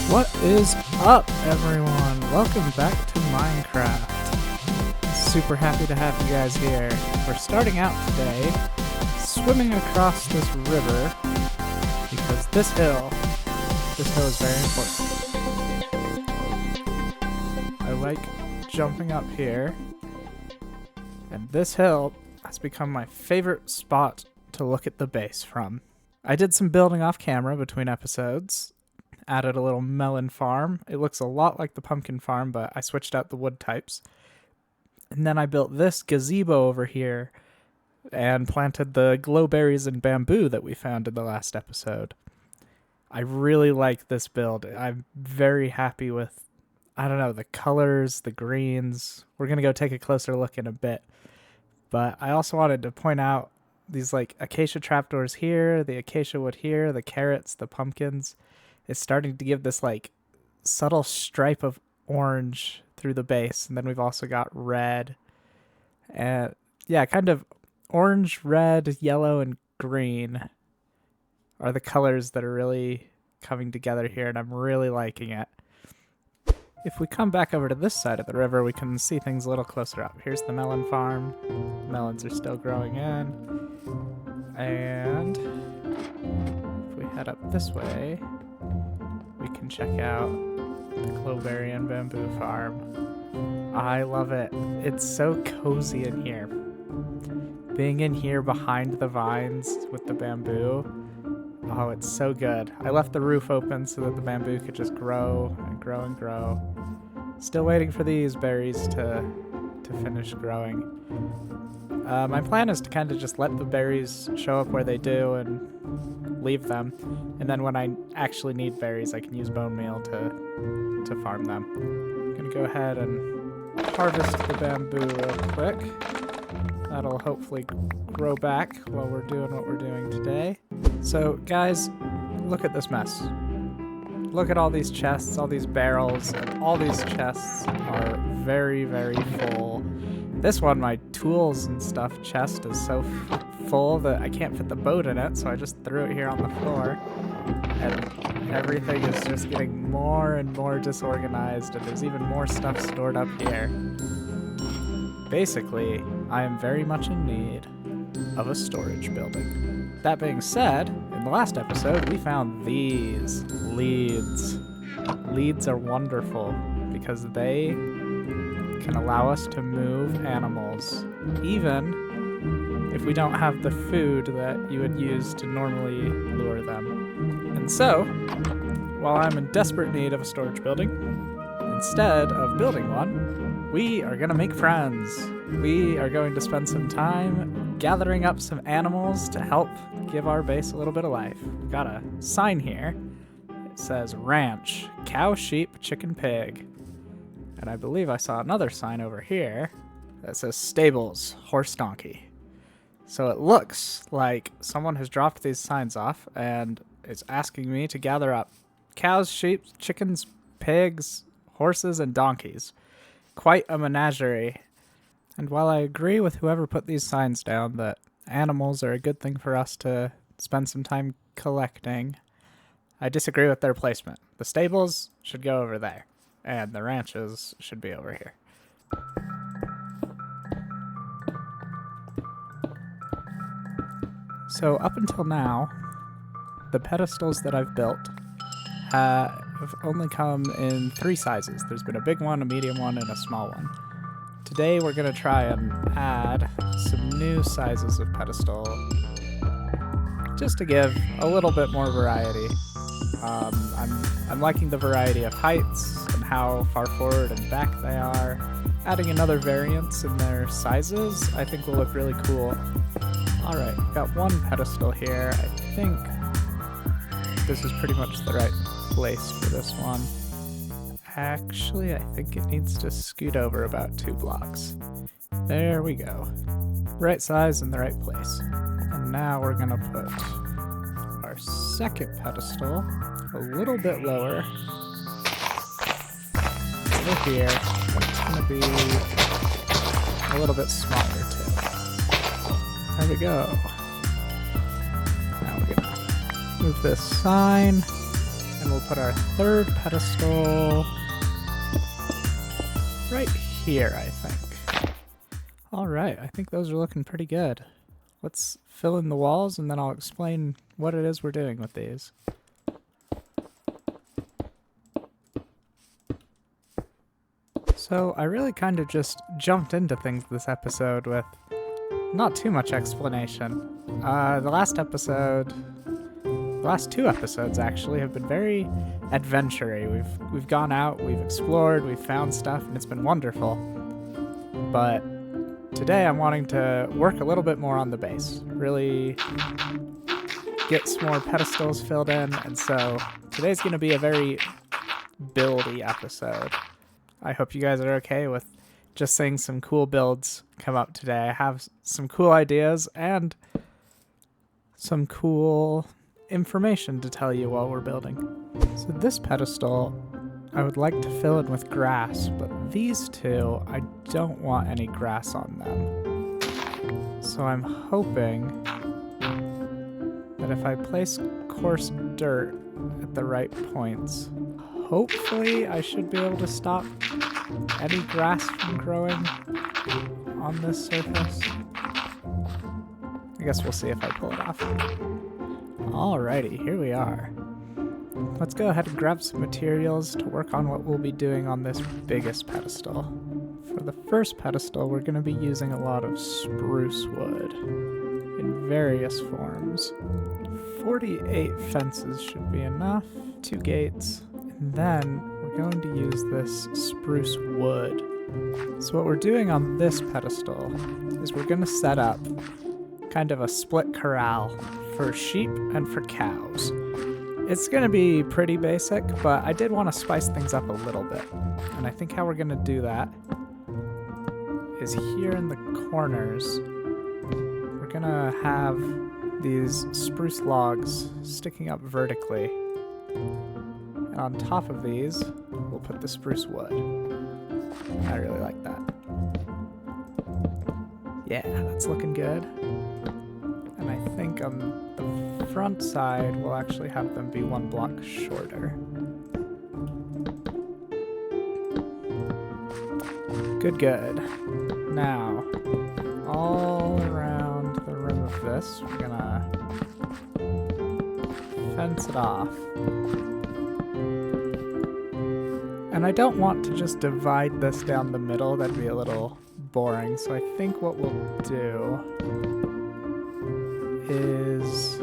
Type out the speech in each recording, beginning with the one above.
What is up, everyone? Welcome back to Minecraft. Super happy to have you guys here. We're starting out today swimming across this river because this hill is very important. I like jumping up here, and this hill has become my favorite spot to look at the base from. I did some building off camera between episodes. Added a little melon farm. It looks a lot like the pumpkin farm, but I switched out the wood types. And then I built this gazebo over here and planted the glowberries and bamboo that we found in the last episode. I really like this build. I'm very happy with, the colors, the greens. We're going to go take a closer look in a bit. But I also wanted to point out these acacia trapdoors here, the acacia wood here, the carrots, the pumpkins. It's starting to give this subtle stripe of orange through the base. And then we've also got red. And yeah, kind of orange, red, yellow, and green are the colors that are really coming together here. And I'm really liking it. If we come back over to this side of the river, we can see things a little closer up. Here's the melon farm. Melons are still growing in. And if we head up this way, we can check out the glowberry and bamboo farm. I love it. It's so cozy in here. Being in here behind the vines with the bamboo, oh, it's so good. I left the roof open so that the bamboo could just grow and grow and grow. Still waiting for these berries to finish growing. My plan is to kind of just let the berries show up where they do and leave them. And then when I actually need berries, I can use bone meal to farm them. I'm going to go ahead and harvest the bamboo real quick. That'll hopefully grow back while we're doing what we're doing today. So guys, look at this mess. Look at all these chests, all these barrels, and all these chests are very, very full. This one, my tools and stuff chest is so full that I can't fit the boat in it, so I just threw it here on the floor. And everything is just getting more and more disorganized, and there's even more stuff stored up here. Basically, I am very much in need of a storage building. That being said, in the last episode, we found these leads. Leads are wonderful because they can allow us to move animals, even if we don't have the food that you would use to normally lure them. And so, while I'm in desperate need of a storage building, instead of building one, we are going to make friends. We are going to spend some time gathering up some animals to help give our base a little bit of life. We've got a sign here. It says ranch, cow, sheep, chicken, pig. And I believe I saw another sign over here that says stables, horse, donkey. So it looks like someone has dropped these signs off and is asking me to gather up cows, sheep, chickens, pigs, horses, and donkeys. Quite a menagerie. And while I agree with whoever put these signs down that animals are a good thing for us to spend some time collecting, I disagree with their placement. The stables should go over there. And the ranches should be over here. So up until now, the pedestals that I've built have only come in 3 sizes. There's been a big one, a medium one, and a small one. Today we're going to try and add some new sizes of pedestal just to give a little bit more variety. I'm liking the variety of heights and how far forward and back they are. Adding another variance in their sizes I think will look really cool. Alright, we've got one pedestal here. I think this is pretty much the right place for this one. Actually, I think it needs to scoot over about 2 blocks. There we go. Right size in the right place. And now we're going to put our second pedestal a little bit lower. Over here, it's going to be a little bit smaller too. There we go. Now we're going to move this sign And we'll put our third pedestal right here, I think. Alright, I think those are looking pretty good. Let's fill in the walls and then I'll explain what it is we're doing with these. So I really kind of just jumped into things this episode with not too much explanation. The last two episodes actually have been very adventure-y. We've gone out, we've explored, we've found stuff, and it's been wonderful. But today I'm wanting to work a little bit more on the base, really get some more pedestals filled in, and so today's going to be a very buildy episode. I hope you guys are okay with just seeing some cool builds come up today. I have some cool ideas and some cool information to tell you while we're building. So this pedestal I would like to fill in with grass, but these two I don't want any grass on them. So I'm hoping that if I place coarse dirt at the right points, hopefully I should be able to stop any grass from growing on this surface. I guess we'll see if I pull it off. Alrighty, here we are. Let's go ahead and grab some materials to work on what we'll be doing on this biggest pedestal. For the first pedestal, we're going to be using a lot of spruce wood in various forms. 48 fences should be enough, 2 gates, and then we're going to use this spruce wood. So what we're doing on this pedestal is we're going to set up kind of a split corral for sheep and for cows. It's going to be pretty basic, but I did want to spice things up a little bit. And I think how we're going to do that is here in the corners, we're going to have these spruce logs sticking up vertically. And on top of these, we'll put the spruce wood. I really like that. Yeah, that's looking good. And I think on the front side, we'll actually have them be 1 block shorter. Good. Now, all around the rim of this, we're gonna fence it off. And I don't want to just divide this down the middle, that'd be a little boring, so I think what we'll do is...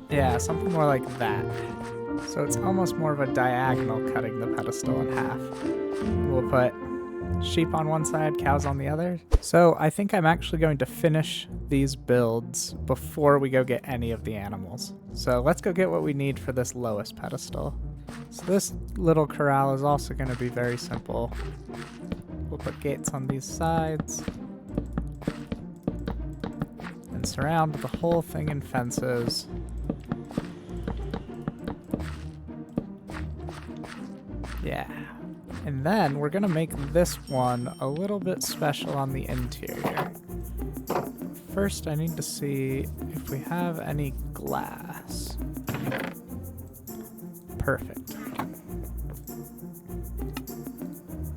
yeah, something more like that. So it's almost more of a diagonal, cutting the pedestal in half. We'll put sheep on one side, cows on the other. So I think I'm actually going to finish these builds before we go get any of the animals. So let's go get what we need for this lowest pedestal. So this little corral is also going to be very simple. We'll put gates on these sides and surround the whole thing in fences. Yeah. And then we're going to make this one a little bit special on the interior. First, I need to see if we have any glass. Perfect.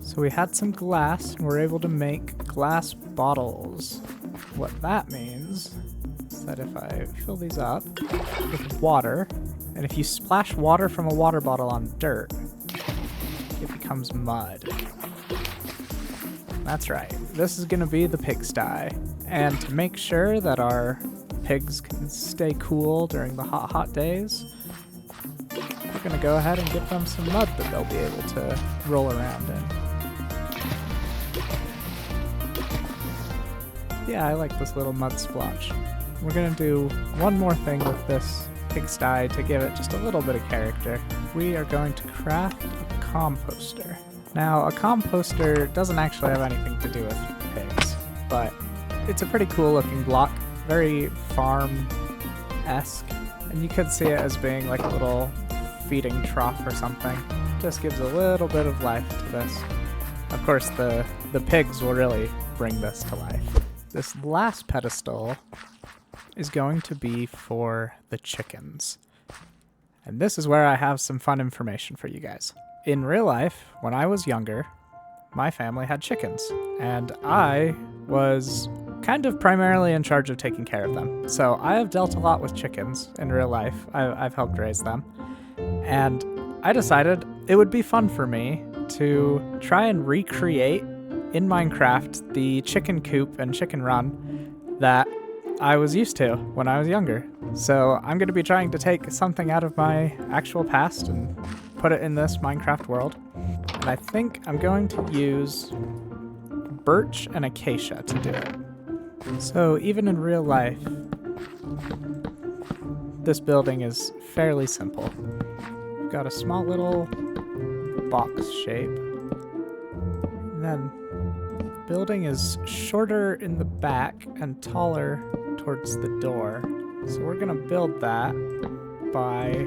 So we had some glass, and we're able to make glass bottles. What that means is that if I fill these up with water, and if you splash water from a water bottle on dirt, it becomes mud. That's right. This is going to be the pigsty. And to make sure that our pigs can stay cool during the hot days, we're going to go ahead and give them some mud that they'll be able to roll around in. Yeah, I like this little mud splotch. We're going to do one more thing with this pigsty to give it just a little bit of character. We are going to craft a composter. Now, a composter doesn't actually have anything to do with pigs, but it's a pretty cool looking block, very farm-esque, and you could see it as being like a little feeding trough or something. Just gives a little bit of life to this. Of course, the pigs will really bring this to life. This last pedestal is going to be for the chickens. And this is where I have some fun information for you guys. In real life, when I was younger, my family had chickens, and I was kind of primarily in charge of taking care of them. So I have dealt a lot with chickens in real life. I've helped raise them. And I decided it would be fun for me to try and recreate in Minecraft the chicken coop and chicken run that I was used to when I was younger. So I'm going to be trying to take something out of my actual past and put it in this Minecraft world. And I think I'm going to use birch and acacia to do it. So even in real life, this building is fairly simple. We've got a small little box shape. And then the building is shorter in the back and taller towards the door. So we're going to build that by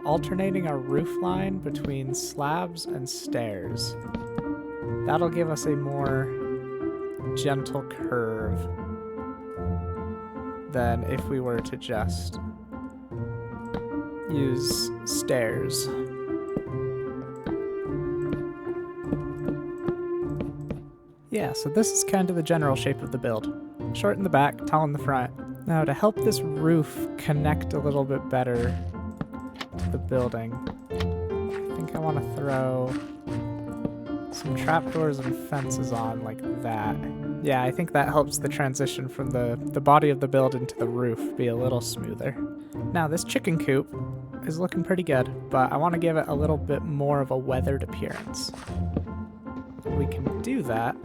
alternating our roof line between slabs and stairs. That'll give us a more gentle curve than if we were to just use stairs. Yeah, so this is kind of the general shape of the build. Short in the back, tall in the front. Now to help this roof connect a little bit better to the building, I think I want to throw some trapdoors and fences on like that. Yeah, I think that helps the transition from the body of the build into the roof be a little smoother. Now this chicken coop is looking pretty good, but I want to give it a little bit more of a weathered appearance. We can do that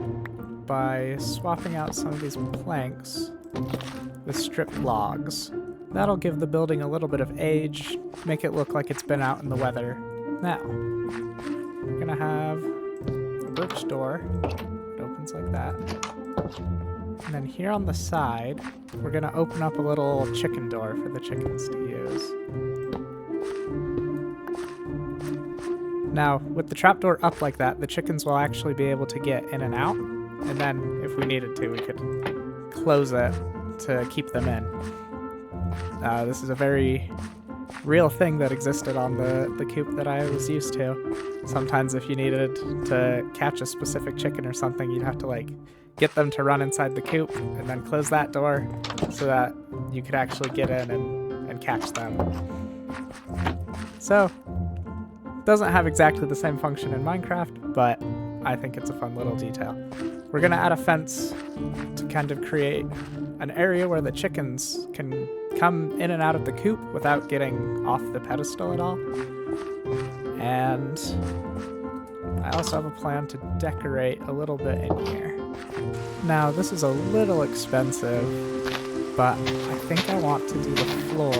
by swapping out some of these planks with stripped logs. That'll give the building a little bit of age, make it look like it's been out in the weather. Now, we're gonna have a birch door. It opens like that. And then here on the side, we're gonna open up a little chicken door for the chickens to use. Now, with the trapdoor up like that, the chickens will actually be able to get in and out. And then, if we needed to, we could close it to keep them in. This is a very real thing that existed on the coop that I was used to. Sometimes if you needed to catch a specific chicken or something, you'd have to like get them to run inside the coop and then close that door so that you could actually get in and catch them. So, doesn't have exactly the same function in Minecraft, but I think it's a fun little detail. We're gonna add a fence to kind of create an area where the chickens can come in and out of the coop without getting off the pedestal at all. And I also have a plan to decorate a little bit in here. Now, this is a little expensive, but I think I want to do the floor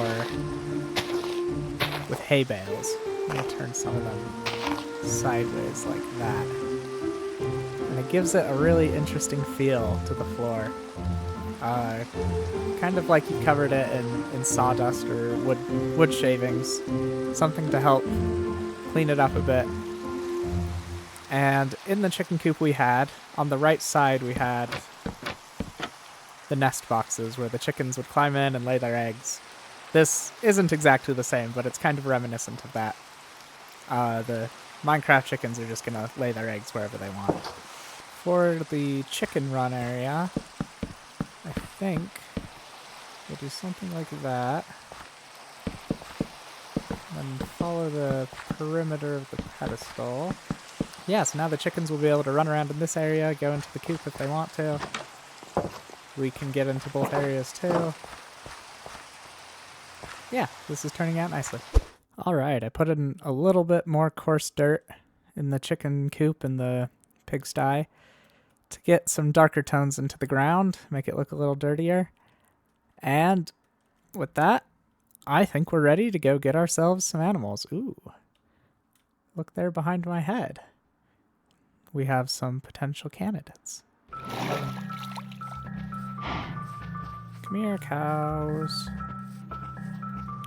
with hay bales. I'm gonna turn some of them sideways like that. And it gives it a really interesting feel to the floor. Kind of like you covered it in sawdust or wood shavings. Something to help clean it up a bit. And in the chicken coop we had, on the right side we had the nest boxes where the chickens would climb in and lay their eggs. This isn't exactly the same, but it's kind of reminiscent of that. The Minecraft chickens are just gonna lay their eggs wherever they want. For the chicken run area, I think we'll do something like that. Then follow the perimeter of the pedestal. Yeah, so now the chickens will be able to run around in this area, go into the coop if they want to. We can get into both areas too. Yeah, this is turning out nicely. Alright, I put in a little bit more coarse dirt in the chicken coop and the pigsty to get some darker tones into the ground, make it look a little dirtier. And with that, I think we're ready to go get ourselves some animals. Ooh, look there behind my head. We have some potential candidates. Come here, cows.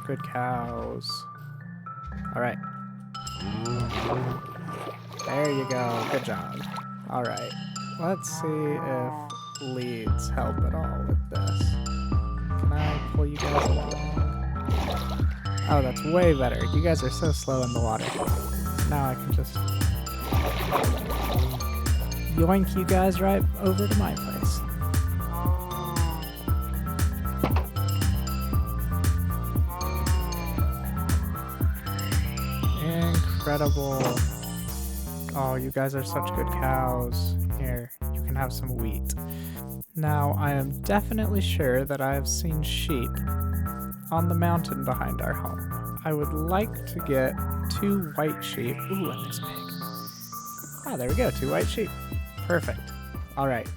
Good cows. Alright. There you go. Good job. Alright. Let's see if leads help at all with this. Can I pull you guys along. Oh, that's way better. You guys are so slow in the water. Now I can just yoink you guys right over to my place. Incredible. Oh, you guys are such good cows. Here, you can have some wheat. Now, I am definitely sure that I have seen sheep on the mountain behind our home. I would like to get 2 white sheep. Ooh, and there's a pig. Ah, there we go, 2 white sheep. Perfect. All right.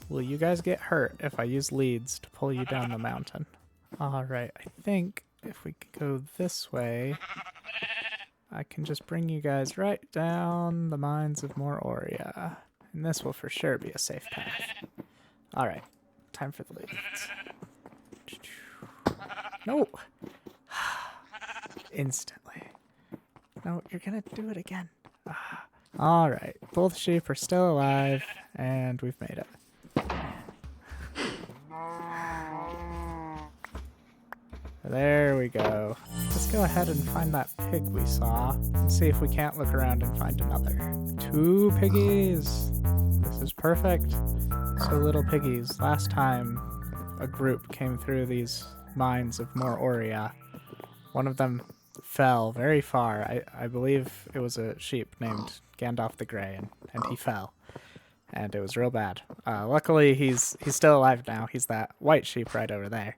Will you guys get hurt if I use leads to pull you down the mountain? All right, I think if we could go this way, I can just bring you guys right down the mines of Moria. And this will for sure be a safe path. All right, time for the leads. No! Instantly. No, you're gonna do it again. All right, both sheep are still alive, and we've made it. There we go. Let's go ahead and find that pig we saw and see if we can't look around and find another. 2 piggies! This is perfect. So little piggies, last time a group came through these mines of Moria, one of them fell very far. I believe it was a sheep named Gandalf the Grey, and he fell. And it was real bad. Luckily, he's still alive now. He's that white sheep right over there.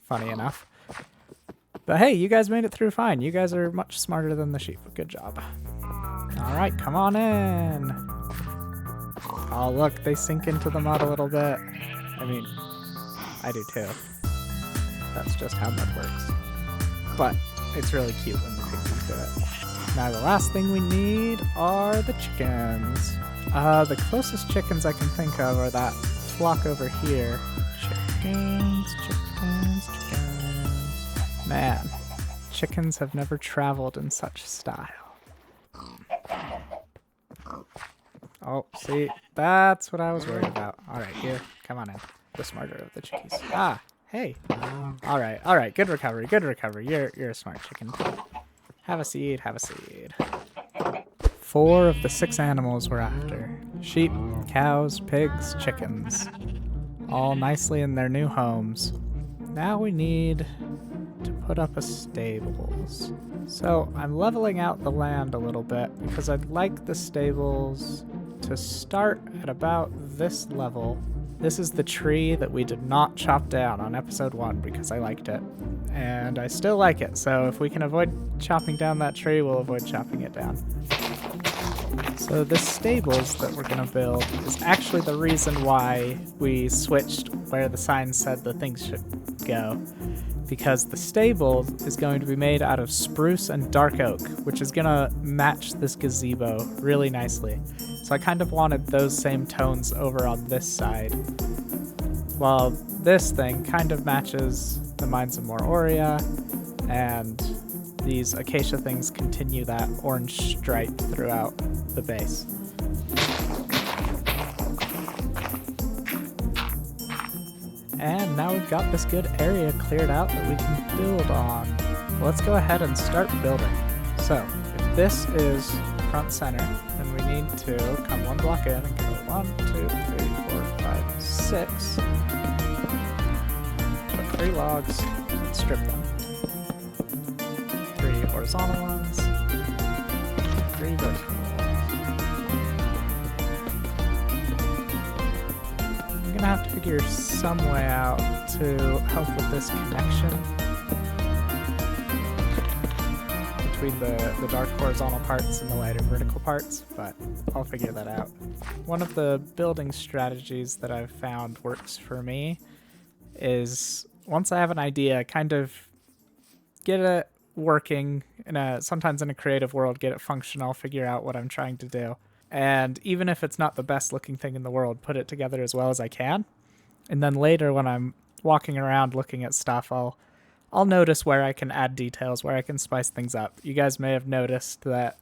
Funny enough. But hey, you guys made it through fine. You guys are much smarter than the sheep. Good job. Alright, come on in. Oh, look, they sink into the mud a little bit. I mean, I do too. That's just how mud works. But it's really cute when the piggies do it. Now, the last thing we need are the chickens. The closest chickens I can think of are that flock over here. Chickens. Man, chickens have never traveled in such style. Oh, see, that's what I was worried about. All right, here, come on in. The smarter of the chickies. Ah, hey. All right, good recovery. You're a smart chicken. Have a seed. 4 of the 6 animals we're after. Sheep, cows, pigs, chickens. All nicely in their new homes. Now we need to put up a stables. So I'm leveling out the land a little bit because I'd like the stables to start at about this level. This is the tree that we did not chop down on episode 1 because I liked it. And I still like it, so if we can avoid chopping down that tree, we'll avoid chopping it down. So the stables that we're gonna build is actually the reason why we switched where the sign said the things should go. Because the stable is going to be made out of spruce and dark oak, which is gonna match this gazebo really nicely. So I kind of wanted those same tones over on this side, while this thing kind of matches the Mines of Moria, and these acacia things continue that orange stripe throughout the base. And now we've got this good area cleared out that we can build on. Well, let's go ahead and start building. So, if this is front center, then we need to come 1 block in and go 1, 2, 3, 4, 5, 6. Put 3 logs, strip them. 3 horizontal ones, 3 vertical. I'm gonna have to figure some way out to help with this connection between the dark horizontal parts and the lighter vertical parts, but I'll figure that out. One of the building strategies that I've found works for me is once I have an idea, kind of get it working sometimes in a creative world, get it functional, figure out what I'm trying to do. And even if it's not the best looking thing in the world, put it together as well as I can. And then later when I'm walking around looking at stuff, I'll notice where I can add details, where I can spice things up. You guys may have noticed that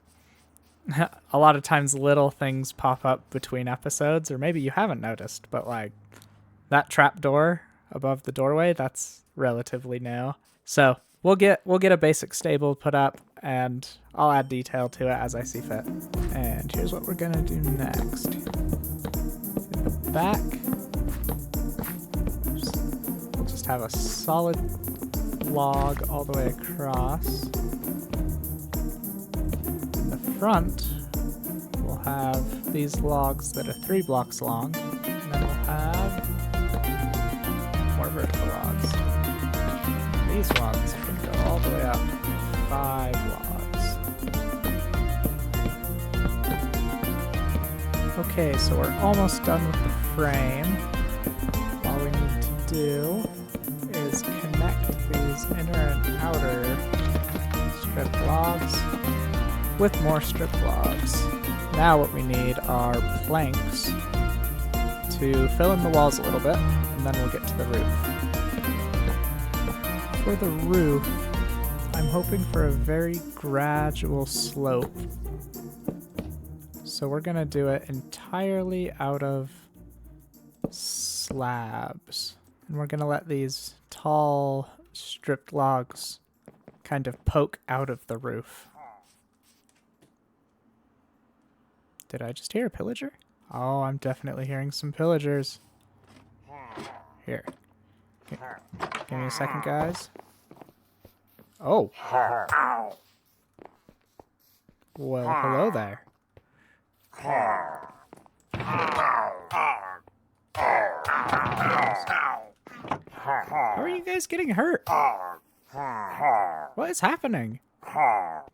a lot of times little things pop up between episodes, or maybe you haven't noticed, but like That trap door above the doorway, that's relatively new. So we'll get a basic stable put up, and I'll add detail to it as I see fit. And here's what we're gonna do next. In the back, we'll just have a solid log all the way across. In the front, we'll have these logs that are 3 blocks long, and then we'll have more vertical logs. These ones can go all the way up 5 logs. Okay, so we're almost done with the frame. All we need to do is connect these inner and outer strip logs with more strip logs. Now what we need are planks to fill in the walls a little bit, and then we'll get to the roof. For the roof, I'm hoping for a very gradual slope. So we're gonna do it entirely out of slabs. And we're gonna let these tall stripped logs kind of poke out of the roof. Did I just hear a pillager? Oh, I'm definitely hearing some pillagers. Here. Give me a second, guys. Oh. Well, hello there. How are you guys getting hurt? What is happening?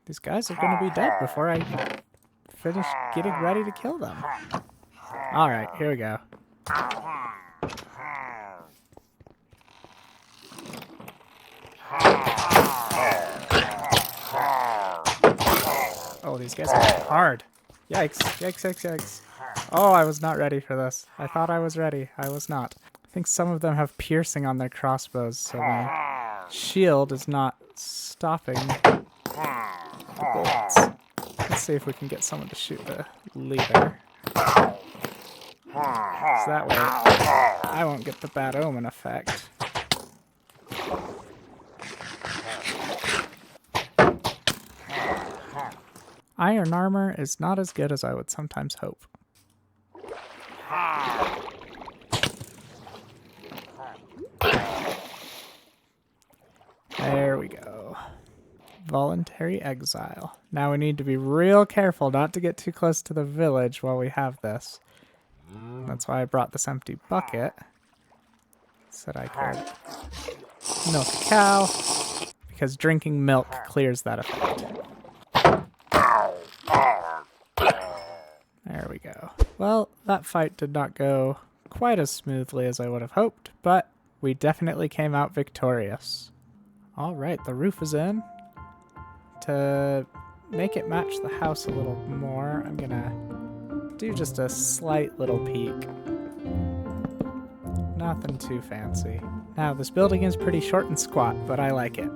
These guys are going to be dead before I finish getting ready to kill them. Alright, here we go. Oh, these guys are hard. Yikes, yikes, yikes, yikes. Oh, I was not ready for this. I thought I was ready. I was not. I think some of them have piercing on their crossbows, so my shield is not stopping the bullets. Let's see if we can get someone to shoot the leader. So that way, I won't get the bad omen effect. Iron armor is not as good as I would sometimes hope. There we go. Voluntary exile. Now we need to be real careful not to get too close to the village while we have this. That's why I brought this empty bucket. So that I could milk a cow, because drinking milk clears that effect. There we go. Well, that fight did not go quite as smoothly as I would have hoped, but we definitely came out victorious. Alright, the roof is in. To make it match the house a little more, I'm gonna do just a slight little peek. Nothing too fancy. Now, this building is pretty short and squat, but I like it.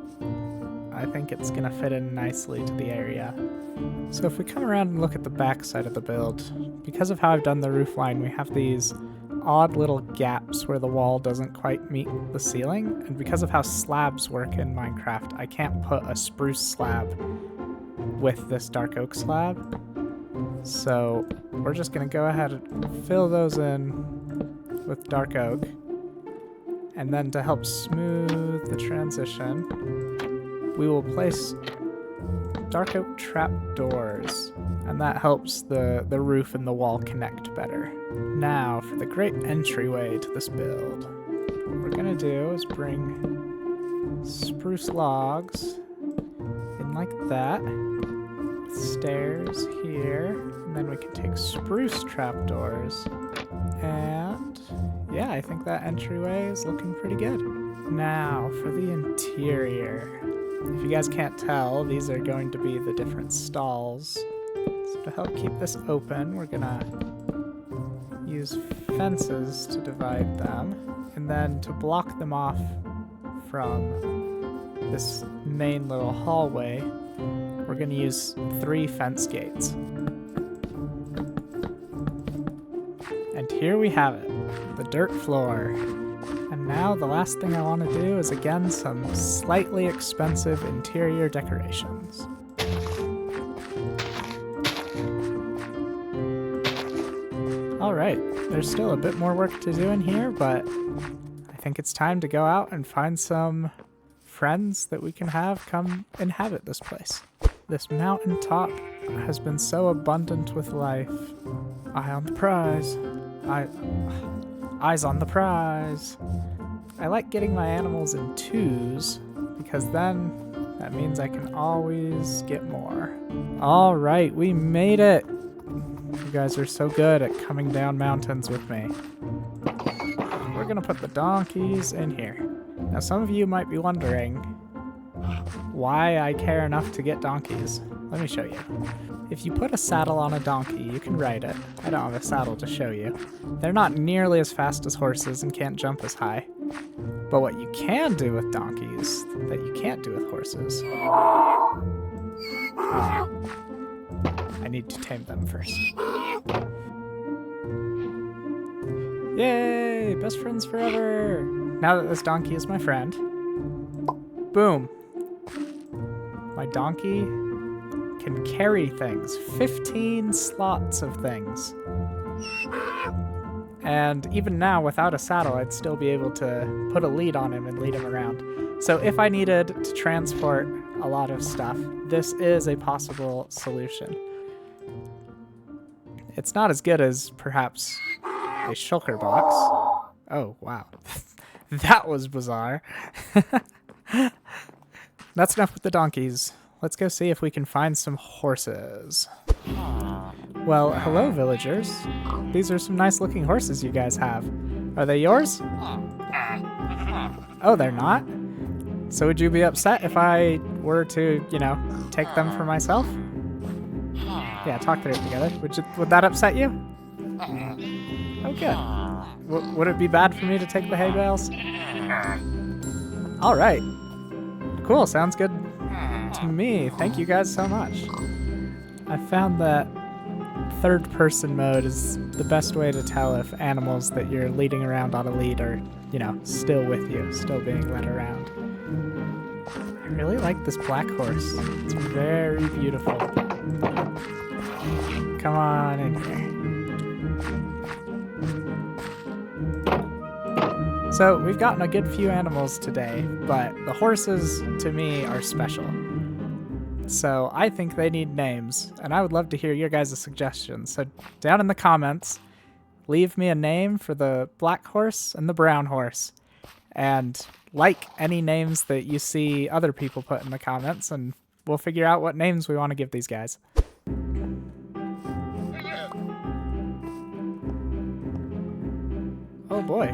I think it's gonna fit in nicely to the area. So if we come around and look at the back side of the build, because of how I've done the roof line, we have these odd little gaps where the wall doesn't quite meet the ceiling, and because of how slabs work in Minecraft, I can't put a spruce slab with this dark oak slab. So we're just gonna go ahead and fill those in with dark oak, and then to help smooth the transition, we will place dark oak trap doors, and that helps the roof and the wall connect better. Now, for the great entryway to this build, what we're gonna do is bring spruce logs in like that, with stairs here, and then we can take spruce trapdoors, and yeah, I think that entryway is looking pretty good. Now, for the interior. If you guys can't tell, these are going to be the different stalls. So to help keep this open, we're gonna use fences to divide them. And then to block them off from this main little hallway, we're gonna use 3 fence gates. And here we have it. the dirt floor. And now the last thing I want to do is again some slightly expensive interior decorations. Alright, there's still a bit more work to do in here, but I think it's time to go out and find some friends that we can have come inhabit this place. This mountaintop has been so abundant with life. Eye on the prize. Eyes on the prize. I like getting my animals in twos because then that means I can always get more. All right, we made it. You guys are so good at coming down mountains with me. We're gonna put the donkeys in here. Now some of you might be wondering why I care enough to get donkeys. Let me show you. If you put a saddle on a donkey, you can ride it. I don't have a saddle to show you. They're not nearly as fast as horses and can't jump as high. But what you can do with donkeys that you can't do with horses. I need to tame them first. Yay! Best friends forever! Now that this donkey is my friend. Boom! My donkey can carry things. 15 slots of things. And even now, without a saddle, I'd still be able to put a lead on him and lead him around. So if I needed to transport a lot of stuff, this is a possible solution. It's not as good as, perhaps, a shulker box. Oh, wow. That was bizarre. That's enough with the donkeys. Let's go see if we can find some horses. Well, hello, villagers. These are some nice looking horses you guys have. Are they yours? Oh, they're not? So would you be upset if I were to, you know, take them for myself? Yeah, talk through it together. Would that upset you? Oh, good. Would it be bad for me to take the hay bales? All right. Cool, sounds good to me. Thank you guys so much. I found that third person mode is the best way to tell if animals that you're leading around on a lead are, you know, still with you, still being led around. I really like this black horse. It's very beautiful. Come on in here. So we've gotten a good few animals today, but the horses, to me, are special. So I think they need names, and I would love to hear your guys' suggestions. So down in the comments, leave me a name for the black horse and the brown horse. And like any names that you see other people put in the comments, and we'll figure out what names we want to give these guys. Oh boy.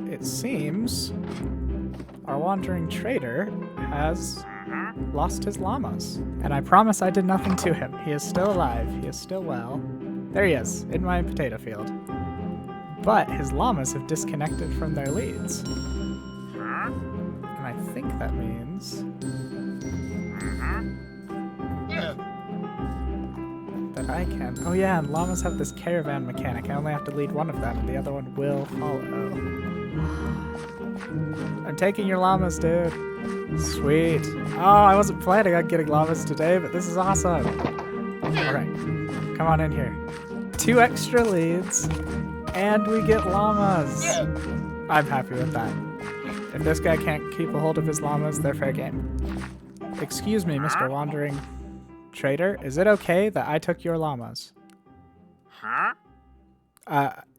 It seems our wandering trader has lost his llamas. And I promise I did nothing to him. He is still alive. He is still well. There he is, in my potato field. But his llamas have disconnected from their leads. And I think that means that I can... Oh yeah, and llamas have this caravan mechanic. I only have to lead one of them, and the other one will follow. I'm taking your llamas, dude. Sweet. Oh, I wasn't planning on getting llamas today, but this is awesome. Alright, come on in here. 2 extra leads, and we get llamas. I'm happy with that. If this guy can't keep a hold of his llamas, they're fair game. Excuse me, Mr. Wandering Trader. Is it okay that I took your llamas? Huh?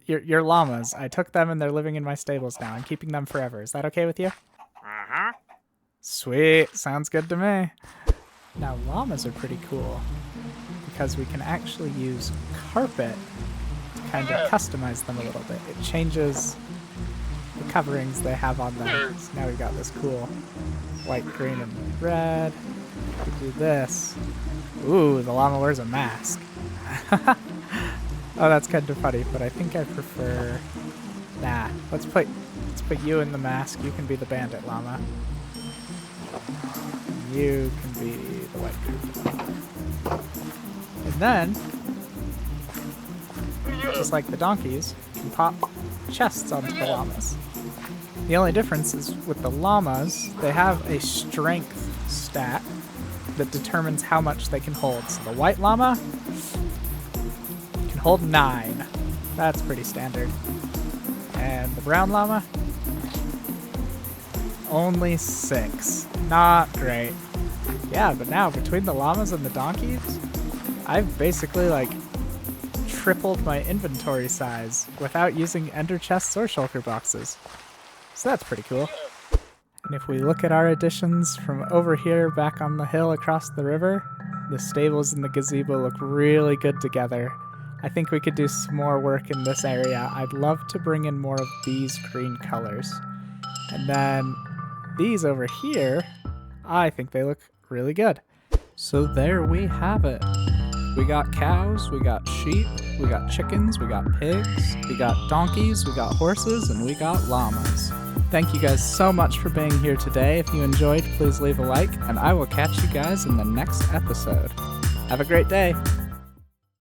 Your llamas. I took them and they're living in my stables now. I'm keeping them forever. Is that okay with you? Uh-huh. Sweet. Sounds good to me. Now, llamas are pretty cool because we can actually use carpet to kind of customize them a little bit. It changes the coverings they have on them. So now we've got this cool white, green, and red. We do this. Ooh, the llama wears a mask. Oh, that's kind of funny, but I think I prefer... Nah, let's put you in the mask. You can be the bandit llama. You can be the white llama. And then, just like the donkeys, can pop chests onto the llamas. The only difference is with the llamas, they have a strength stat that determines how much they can hold. So the white llama can hold 9. That's pretty standard. And the brown llama, only 6. Not great. Yeah, but now between the llamas and the donkeys, I've basically like tripled my inventory size without using ender chests or shulker boxes. So that's pretty cool. And if we look at our additions from over here back on the hill across the river, the stables and the gazebo look really good together. I think we could do some more work in this area. I'd love to bring in more of these green colors. And then these over here, I think they look really good. So there we have it. We got cows, we got sheep, we got chickens, we got pigs, we got donkeys, we got horses, and we got llamas. Thank you guys so much for being here today. If you enjoyed, please leave a like, and I will catch you guys in the next episode. Have a great day.